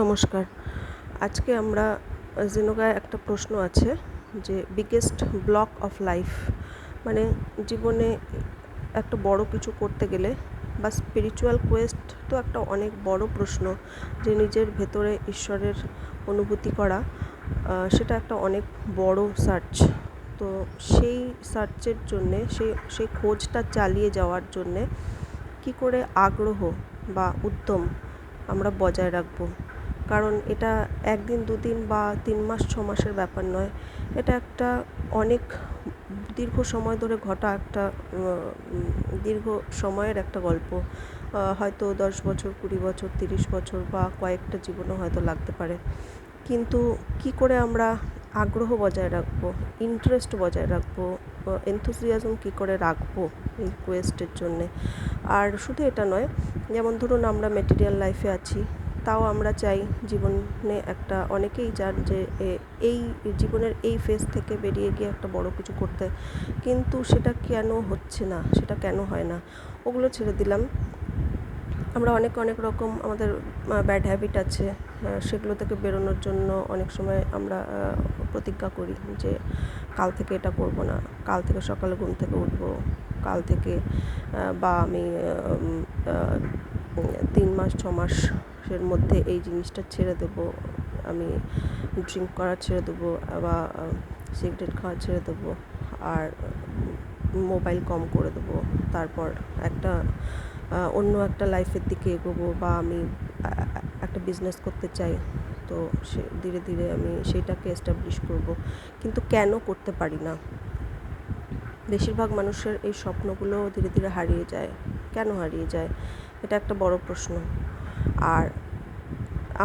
নমস্কার। আজকে আমরা জেনোগায় একটা প্রশ্ন আছে যে বিগেস্ট ব্লক অফ লাইফ, মানে জীবনে একটা বড় কিছু করতে গেলে বা স্পিরিচুয়াল কোয়েস্ট তো একটা অনেক বড় প্রশ্ন, যে নিজের ভেতরে ঈশ্বরের অনুভূতি করা, সেটা একটা অনেক বড় সার্চ। তো সেই সার্চের জন্যে সেই খোঁজটা চালিয়ে যাওয়ার জন্যে কী করে আগ্রহ বা উদ্যম আমরা বজায় রাখবো। কারণ এটা একদিন দুদিন বা 3 মাস 6 মাসের ব্যাপার নয়, এটা একটা অনেক দীর্ঘ সময় ধরে ঘটা একটা দীর্ঘ সময়ের একটা গল্প। হয়তো 10 বছর 20 বছর 30 বছর বা কয়েকটা জীবনও হয়তো লাগতে পারে। কিন্তু কি করে আমরা আগ্রহ বজায় রাখবো, ইন্টারেস্ট বজায় রাখবো, এনথুজিয়াজম কী করে রাখবো এই কোয়েস্টের জন্যে। আর শুধু এটা নয়, যেমন ধরুন আমরা মেটেরিয়াল লাইফে আছি, তাও আমরা চাই জীবনে একটা, অনেকেই চান যে এই জীবনের এই ফেজ থেকে বেরিয়ে গিয়ে একটা বড় কিছু করতে, কিন্তু সেটা কেন হচ্ছে না, সেটা কেন হয় না, ওগুলো ছেড়ে দিলাম। আমরা অনেক রকম আমাদের ব্যাড হ্যাবিট আছে, সেগুলো থেকে বেরোনোর জন্য অনেক সময় আমরা প্রতিজ্ঞা করি যে কাল থেকে এটা করব না, কাল থেকে সকালে ঘুম থেকে উঠবো, কাল থেকে বা আমি 3 মাস 6 মাসের মধ্যে এই জিনিসটা ছেড়ে দেবো, আমি ড্রিঙ্ক করা ছেড়ে দেবো বা সিগারেট খাওয়া ছেড়ে দেবো, আর মোবাইল কম করে দেবো, তারপর অন্য একটা লাইফের দিকে এগোবো, বা আমি একটা বিজনেস করতে চাই, তো ধীরে ধীরে আমি সেইটাকে এস্টাবলিশ করব। কিন্তু কেন করতে পারি না? বেশিরভাগ মানুষের এই স্বপ্নগুলো ধীরে ধীরে হারিয়ে যায়। কেন হারিয়ে যায়? এটা একটা বড় প্রশ্ন। আর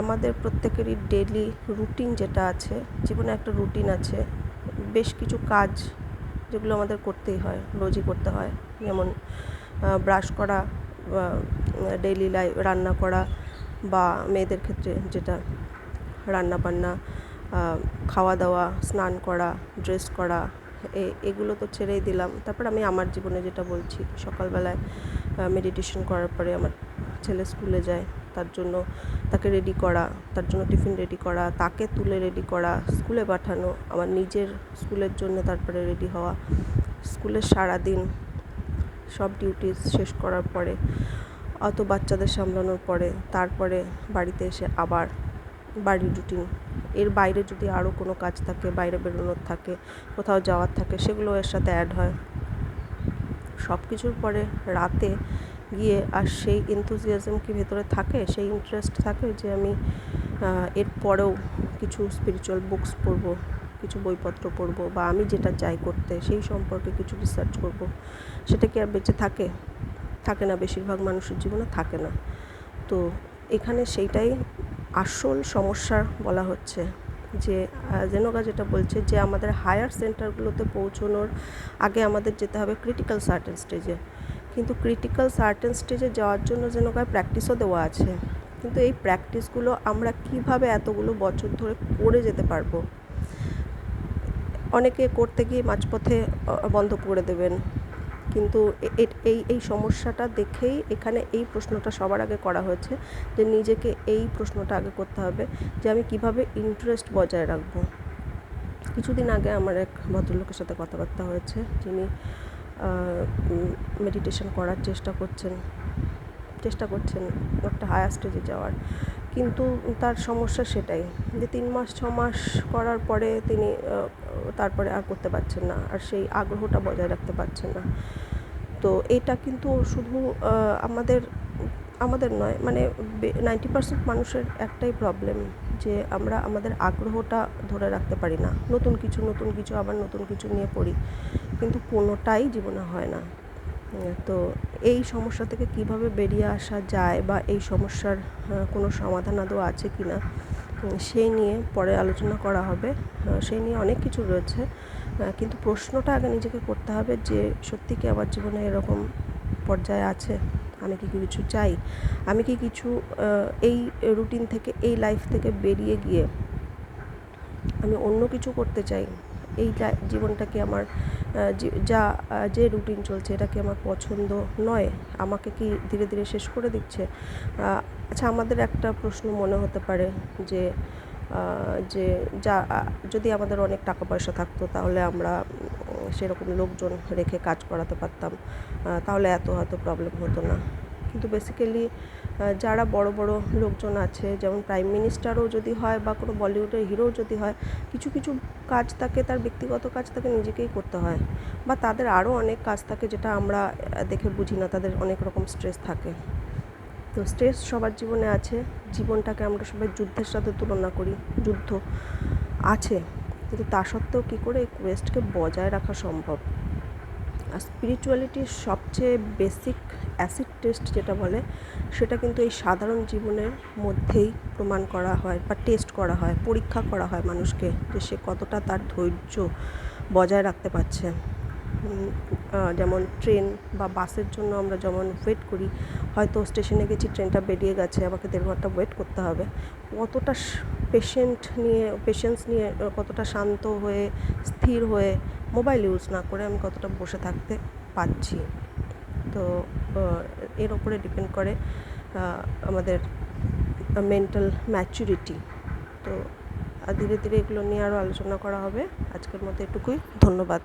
আমাদের প্রত্যেকেরই ডেইলি রুটিন যেটা আছে, জীবনে একটা রুটিন আছে, বেশ কিছু কাজ যেগুলো আমাদের করতেই হয়, রোজই করতে হয়। যেমন ব্রাশ করা, ডেইলি রান্না করা, বা মেয়েদের ক্ষেত্রে যেটা রান্না বান্না, খাওয়া দাওয়া, স্নান করা, ড্রেস করা, এগুলো তো ছেড়েই দিলাম। তারপর আমি আমার জীবনে যেটা বলছি, সকালবেলায় মেডিটেশন করার পরে আমার ছেলে স্কুলে যায়, তার জন্য তাকে রেডি করা, তার জন্য টিফিন রেডি করা, তাকে তুলে রেডি করা, স্কুলে পাঠানো, আমার নিজের স্কুলের জন্য তারপরে রেডি হওয়া, স্কুলের সারাদিন সব ডিউটিস শেষ করার পরে, অত বাচ্চাদের সামলানোর পরে, তারপরে বাড়িতে এসে আবার বাড়ির রুটিন। এর বাইরে যদি আরও কোনো কাজ থাকে, বাইরে বেরোনোর থাকে, কোথাও যাওয়ার থাকে, সেগুলো এর সাথে অ্যাড হয়। সব কিছুর পরে রাতে গিয়ে আর সেই এনথুজিয়াজম কি ভেতরে থাকে, সেই ইন্টারেস্ট থাকে যে আমি এর পরেও কিছু স্পিরিচুয়াল বুকস পড়বো, কিছু বইপত্র পড়বো, বা আমি যেটা চাই করতে সেই সম্পর্কে কিছু রিসার্চ করব, সেটা কি আর বেঁচে থাকে? থাকে না, বেশিরভাগ মানুষের জীবনে থাকে না। তো এখানে সেইটাই আসল সমস্যা বলা হচ্ছে, যে জেনোগা যেটা বলছে যে আমাদের হায়ার সেন্টারগুলোতে পৌঁছানোর আগে আমাদের যেতে হবে ক্রিটিক্যাল সার্টেন স্টেজে। কিন্তু ক্রিটিক্যাল সার্টেন স্টেজে যাওয়ার জন্য জেনোগায় প্র্যাকটিসও দেওয়া আছে, কিন্তু এই প্র্যাকটিসগুলো আমরা কিভাবে এতগুলো বছর ধরে করে যেতে পারবো? অনেকে করতে গিয়ে মাঝপথে বন্ধ করে দেবেন, কিন্তু এই সমস্যাটা দেখেই এখানে এই প্রশ্নটা সবার আগে করা হয়েছে, যে নিজেকে এই প্রশ্নটা আগে করতে হবে যে আমি কিভাবে ইন্টারেস্ট বজায় রাখবো। কিছুদিন আগে আমার এক ভদ্রলোকের সাথে কথাবার্তা হয়েছে, যিনি মেডিটেশন করার চেষ্টা করছেন একটা হায়ার স্টেজে যাওয়ার, কিন্তু তার সমস্যা সেটাই যে 3 মাস 6 মাস করার পরে তিনি তারপরে আর করতে পারছেন না, আর সেই আগ্রহটা বজায় রাখতে পারছেন না। তো এটা কিন্তু শুধু আমাদের নয়, মানে 90% মানুষের একটাই প্রবলেম, যে আমরা আমাদের আগ্রহটা ধরে রাখতে পারি না। নতুন কিছু আবার নতুন কিছু নিয়ে পড়ি, কিন্তু কোনোটাই জীবনে হয় না। তো এই সমস্যা থেকে কিভাবে বেরিয়ে আসা যায়, বা এই সমস্যার কোনো সমাধান আদৌ আছে কি না, সেই নিয়ে পরে আলোচনা করা হবে। সেই নিয়ে অনেক কিছু রয়েছে, কিন্তু প্রশ্নটা আগে নিজেকে করতে হবে যে সত্যি কি আমার জীবনে এরকম পর্যায়ে আছে, আমি কি কিছু চাই, আমি কি কিছু এই রুটিন থেকে, এই লাইফ থেকে বেরিয়ে গিয়ে আমি অন্য কিছু করতে চাই। এই জীবনটা কি আমার যে রুটিন চলছে, এটা কি আমার পছন্দ নয়, আমাকে কি ধীরে ধীরে শেষ করে দিচ্ছে? আচ্ছা, আমাদের একটা প্রশ্ন মনে হতে পারে যে যে যদি আমাদের অনেক টাকা পয়সা থাকতো তাহলে আমরা সেরকম লোকজন রেখে কাজ করাতে পারতাম, তাহলে এত হয়তো প্রবলেম হতো না। কিন্তু বেসিক্যালি যারা বড় বড় লোকজন আছে, যেমন প্রাইম মিনিস্টারও যদি হয় বা কোনো বলিউডের হিরোও যদি হয়, কিছু কিছু কাজ তাকে, তার ব্যক্তিগত কাজ তাকে নিজেকেই করতে হয়, বা তাদের আরও অনেক কাজ থাকে যেটা আমরা দেখে বুঝি না, তাদের অনেক রকম স্ট্রেস থাকে। তো স্ট্রেস সবার জীবনে আছে। জীবনটাকে আমরা সবাই যুদ্ধের সাথে তুলনা করি, যুদ্ধ আছে, কিন্তু তা সত্ত্বেও কী করে এই কোয়েস্টকে বজায় রাখা সম্ভব? আর স্পিরিচুয়ালিটির সবচেয়ে বেসিক অ্যাসিড টেস্ট যেটা বলে, সেটা কিন্তু এই সাধারণ জীবনের মধ্যেই প্রমাণ করা হয় বা টেস্ট করা হয়, পরীক্ষা করা হয় মানুষকে, যে সে কতটা তার ধৈর্য বজায় রাখতে পারছে। যেমন ট্রেন বা বাসের জন্য আমরা যেমন ওয়েট করি, হয়তো স্টেশনে গেছি, ট্রেনটা বেরিয়ে গেছে, আমাকে 1.5 ঘন্টা ওয়েট করতে হবে, কতটা পেশেন্স নিয়ে, কতটা শান্ত হয়ে, স্থির হয়ে, মোবাইল ইউজ না করে আমি কতটা বসে থাকতে পারছি। তো এর ওপরে ডিপেন্ড করে আমাদের মেন্টাল ম্যাচুরিটি। তো ধীরে ধীরে এগুলো নিয়ে আরও আলোচনা করা হবে। আজকের মতো এটুকুই, ধন্যবাদ।